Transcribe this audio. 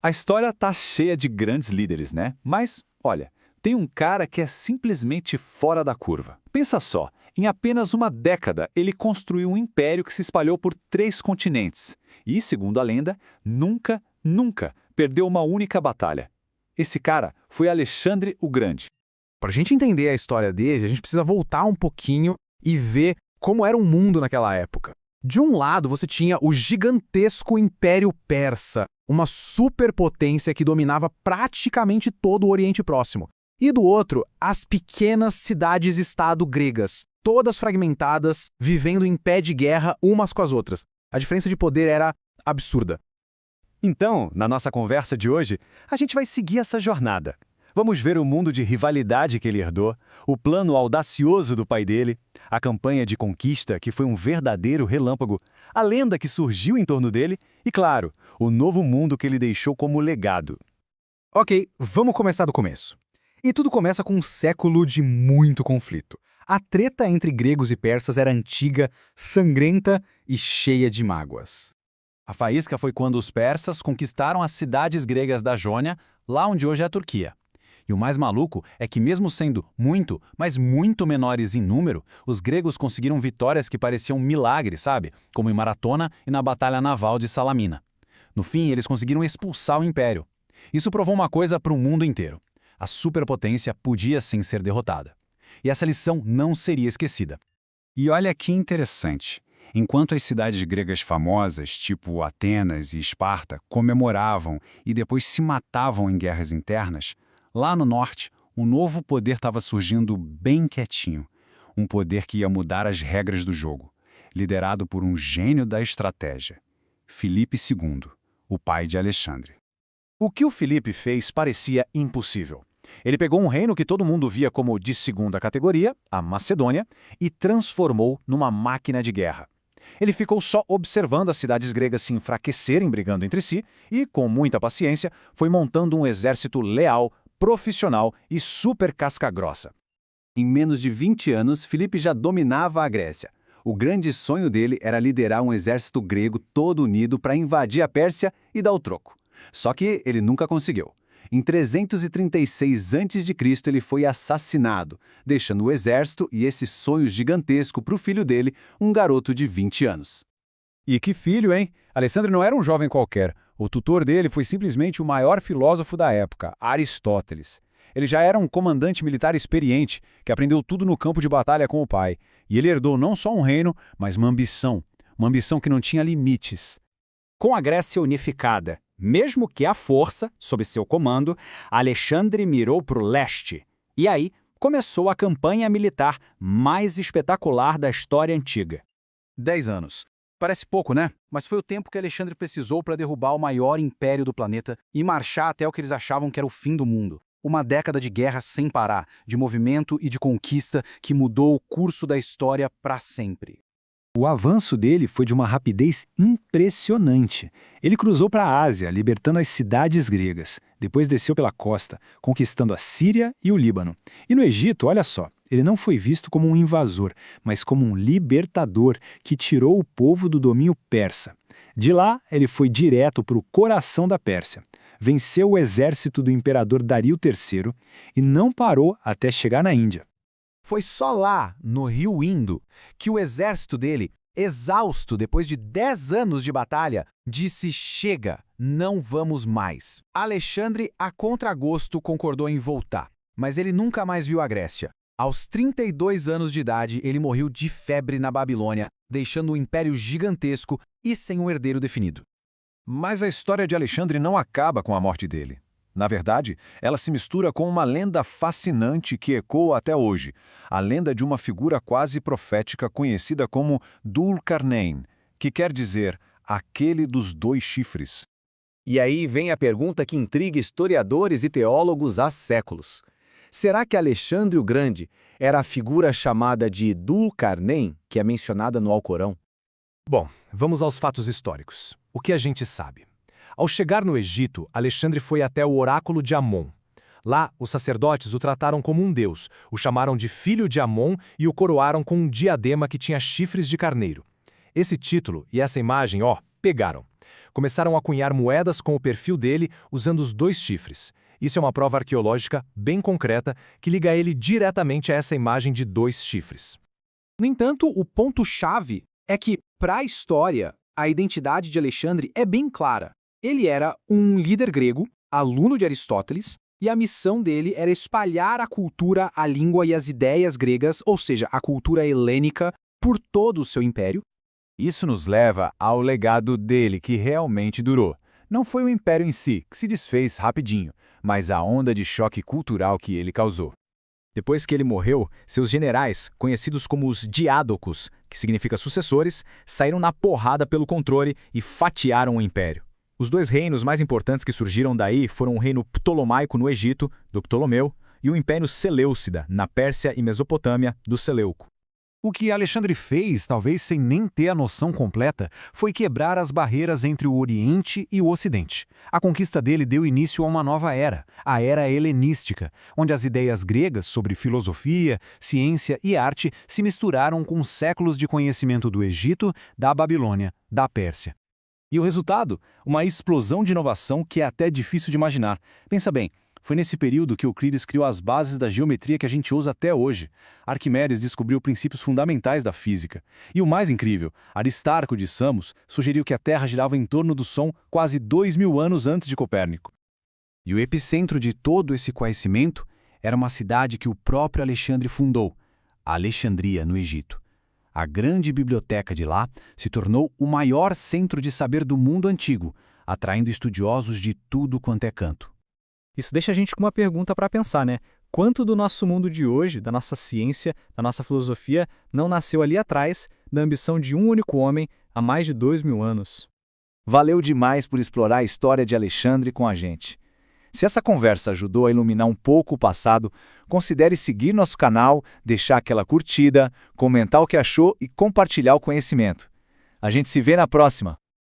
A história tá cheia de grandes líderes, né? Mas, olha, tem um cara que é simplesmente fora da curva. Pensa só, em apenas uma década ele construiu um império que se espalhou por 3 continentes. E, segundo a lenda, nunca perdeu uma única batalha. Esse cara foi Alexandre o Grande. Para a gente entender a história dele, a gente precisa voltar um pouquinho e ver como era o mundo naquela época. De um lado, você tinha o gigantesco Império Persa, uma superpotência que dominava praticamente todo o Oriente Próximo. E do outro, as pequenas cidades-estado gregas, todas fragmentadas, vivendo em pé de guerra umas com as outras. A diferença de poder era absurda. Então, na nossa conversa de hoje, a gente vai seguir essa jornada. Vamos ver o mundo de rivalidade que ele herdou, o plano audacioso do pai dele, a campanha de conquista que foi um verdadeiro relâmpago, a lenda que surgiu em torno dele e, claro, o novo mundo que ele deixou como legado. Ok, vamos começar do começo. E tudo começa com um século de muito conflito. A treta entre gregos e persas era antiga, sangrenta e cheia de mágoas. A faísca foi quando os persas conquistaram as cidades gregas da Jônia, lá onde hoje é a Turquia. E o mais maluco é que mesmo sendo muito, mas muito menores em número, os gregos conseguiram vitórias que pareciam milagres, sabe? Como em Maratona e na Batalha Naval de Salamina. No fim, eles conseguiram expulsar o império. Isso provou uma coisa para o mundo inteiro. A superpotência podia sim ser derrotada. E essa lição não seria esquecida. E olha que interessante. Enquanto as cidades gregas famosas, tipo Atenas e Esparta, comemoravam e depois se matavam em guerras internas, lá no norte, um novo poder estava surgindo bem quietinho. Um poder que ia mudar as regras do jogo, liderado por um gênio da estratégia, Filipe II, o pai de Alexandre. O que o Filipe fez parecia impossível. Ele pegou um reino que todo mundo via como de segunda categoria, a Macedônia, e transformou numa máquina de guerra. Ele ficou só observando as cidades gregas se enfraquecerem brigando entre si e, com muita paciência, foi montando um exército leal, profissional e super casca-grossa. Em menos de 20 anos, Filipe já dominava a Grécia. O grande sonho dele era liderar um exército grego todo unido para invadir a Pérsia e dar o troco. Só que ele nunca conseguiu. Em 336 a.C., ele foi assassinado, deixando o exército e esse sonho gigantesco para o filho dele, um garoto de 20 anos. E que filho, hein? Alexandre não era um jovem qualquer. O tutor dele foi simplesmente o maior filósofo da época, Aristóteles. Ele já era um comandante militar experiente, que aprendeu tudo no campo de batalha com o pai. E ele herdou não só um reino, mas uma ambição que não tinha limites. Com a Grécia unificada, mesmo que à força, sob seu comando, Alexandre mirou para o leste. E aí começou a campanha militar mais espetacular da história antiga. 10 anos. Parece pouco, né? Mas foi o tempo que Alexandre precisou para derrubar o maior império do planeta e marchar até o que eles achavam que era o fim do mundo. Uma década de guerra sem parar, de movimento e de conquista que mudou o curso da história para sempre. O avanço dele foi de uma rapidez impressionante. Ele cruzou para a Ásia, libertando as cidades gregas. Depois desceu pela costa, conquistando a Síria e o Líbano. E no Egito, olha só, ele não foi visto como um invasor, mas como um libertador que tirou o povo do domínio persa. De lá, ele foi direto para o coração da Pérsia. Venceu o exército do imperador Dario III e não parou até chegar na Índia. Foi só lá, no rio Indo, que o exército dele, exausto depois de 10 anos de batalha, disse: chega, não vamos mais. Alexandre, a contragosto, concordou em voltar, mas ele nunca mais viu a Grécia. Aos 32 anos de idade, ele morreu de febre na Babilônia, deixando um império gigantesco e sem um herdeiro definido. Mas a história de Alexandre não acaba com a morte dele. Na verdade, ela se mistura com uma lenda fascinante que ecoa até hoje, a lenda de uma figura quase profética conhecida como Dul-Qarnayn, que quer dizer aquele dos 2 chifres. E aí vem a pergunta que intriga historiadores e teólogos há séculos. Será que Alexandre o Grande era a figura chamada de Dul-Qarnayn, que é mencionada no Alcorão? Bom, vamos aos fatos históricos. O que a gente sabe? Ao chegar no Egito, Alexandre foi até o oráculo de Amon. Lá, os sacerdotes o trataram como um deus, o chamaram de filho de Amon e o coroaram com um diadema que tinha chifres de carneiro. Esse título e essa imagem, pegaram. Começaram a cunhar moedas com o perfil dele usando os 2 chifres. Isso é uma prova arqueológica bem concreta que liga ele diretamente a essa imagem de 2 chifres. No entanto, o ponto-chave é que, para a história, a identidade de Alexandre é bem clara. Ele era um líder grego, aluno de Aristóteles, e a missão dele era espalhar a cultura, a língua e as ideias gregas, ou seja, a cultura helênica, por todo o seu império. Isso nos leva ao legado dele, que realmente durou. Não foi o império em si, que se desfez rapidinho, mas a onda de choque cultural que ele causou. Depois que ele morreu, seus generais, conhecidos como os diádocos, que significa sucessores, saíram na porrada pelo controle e fatiaram o império. Os 2 reinos mais importantes que surgiram daí foram o reino Ptolomaico no Egito, do Ptolomeu, e o Império Seleucida, na Pérsia e Mesopotâmia, do Seleuco. O que Alexandre fez, talvez sem nem ter a noção completa, foi quebrar as barreiras entre o Oriente e o Ocidente. A conquista dele deu início a uma nova era, a Era Helenística, onde as ideias gregas sobre filosofia, ciência e arte se misturaram com séculos de conhecimento do Egito, da Babilônia, da Pérsia. E o resultado? Uma explosão de inovação que é até difícil de imaginar. Pensa bem, foi nesse período que Euclides criou as bases da geometria que a gente usa até hoje. Arquimedes descobriu princípios fundamentais da física. E o mais incrível, Aristarco de Samos sugeriu que a Terra girava em torno do Sol quase 2000 anos antes de Copérnico. E o epicentro de todo esse conhecimento era uma cidade que o próprio Alexandre fundou, a Alexandria, no Egito. A grande biblioteca de lá se tornou o maior centro de saber do mundo antigo, atraindo estudiosos de tudo quanto é canto. Isso deixa a gente com uma pergunta para pensar, né? Quanto do nosso mundo de hoje, da nossa ciência, da nossa filosofia, não nasceu ali atrás da ambição de um único homem há mais de 2000 anos? Valeu demais por explorar a história de Alexandre com a gente. Se essa conversa ajudou a iluminar um pouco o passado, considere seguir nosso canal, deixar aquela curtida, comentar o que achou e compartilhar o conhecimento. A gente se vê na próxima!